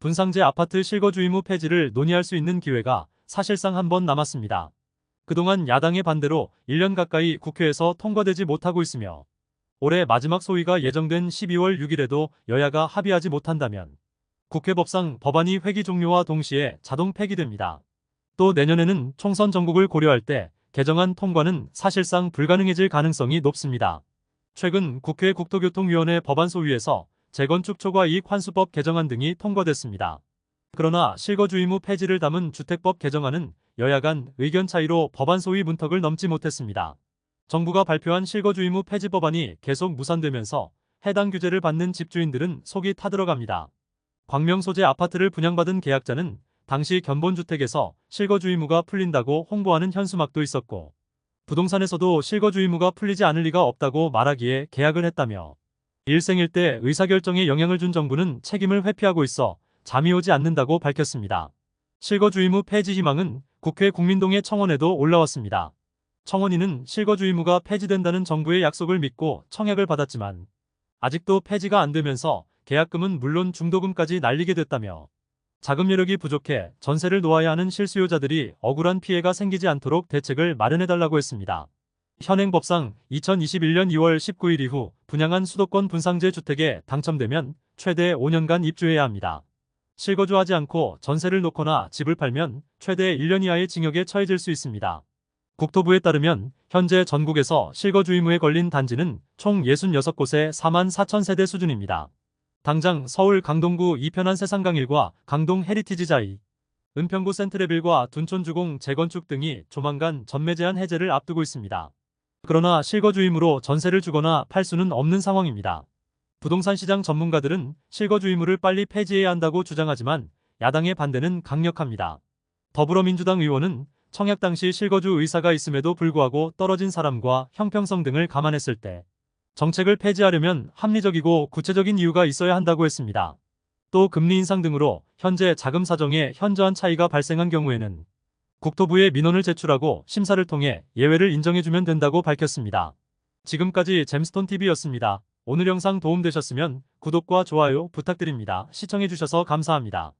분상제 아파트 실거주 의무 폐지를 논의할 수 있는 기회가 사실상 한 번 남았습니다. 그동안 야당의 반대로 1년 가까이 국회에서 통과되지 못하고 있으며 올해 마지막 소위가 예정된 12월 6일에도 여야가 합의하지 못한다면 국회 법상 법안이 회기 종료와 동시에 자동 폐기됩니다. 또 내년에는 총선 전국을 고려할 때 개정안 통과는 사실상 불가능해질 가능성이 높습니다. 최근 국회 국토교통위원회 법안 소위에서 재건축 초과이익 환수법 개정안 등이 통과됐습니다. 그러나 실거주 의무 폐지를 담은 주택법 개정안은 여야 간 의견 차이로 법안 소위 문턱을 넘지 못했습니다. 정부가 발표한 실거주 의무 폐지 법안이 계속 무산되면서 해당 규제를 받는 집주인들은 속이 타들어갑니다. 광명 소재 아파트를 분양받은 계약자는 당시 견본주택에서 실거주 의무가 풀린다고 홍보하는 현수막도 있었고 부동산에서도 실거주 의무가 풀리지 않을 리가 없다고 말하기에 계약을 했다며 일생일대 의사결정에 영향을 준 정부는 책임을 회피하고 있어 잠이 오지 않는다고 밝혔습니다. 실거주 의무 폐지 희망은 국회 국민동의 청원에도 올라왔습니다. 청원인은 실거주 의무가 폐지된다는 정부의 약속을 믿고 청약을 받았지만 아직도 폐지가 안 되면서 계약금은 물론 중도금까지 날리게 됐다며 자금 여력이 부족해 전세를 놓아야 하는 실수요자들이 억울한 피해가 생기지 않도록 대책을 마련해달라고 했습니다. 현행법상 2021년 2월 19일 이후 분양한 수도권 분상제 주택에 당첨되면 최대 5년간 입주해야 합니다. 실거주하지 않고 전세를 놓거나 집을 팔면 최대 1년 이하의 징역에 처해질 수 있습니다. 국토부에 따르면 현재 전국에서 실거주 의무에 걸린 단지는 총 66곳에 4만 4천 세대 수준입니다. 당장 서울 강동구 이편한 세상강일과 강동 헤리티지자이, 은평구 센트레빌과 둔촌주공 재건축 등이 조만간 전매 제한 해제를 앞두고 있습니다. 그러나 실거주 의무로 전세를 주거나 팔 수는 없는 상황입니다. 부동산 시장 전문가들은 실거주 의무를 빨리 폐지해야 한다고 주장하지만 야당의 반대는 강력합니다. 더불어민주당 의원은 청약 당시 실거주 의사가 있음에도 불구하고 떨어진 사람과 형평성 등을 감안했을 때 정책을 폐지하려면 합리적이고 구체적인 이유가 있어야 한다고 했습니다. 또 금리 인상 등으로 현재 자금 사정에 현저한 차이가 발생한 경우에는 국토부에 민원을 제출하고 심사를 통해 예외를 인정해주면 된다고 밝혔습니다. 지금까지 잼스톤TV였습니다. 오늘 영상 도움되셨으면 구독과 좋아요 부탁드립니다. 시청해주셔서 감사합니다.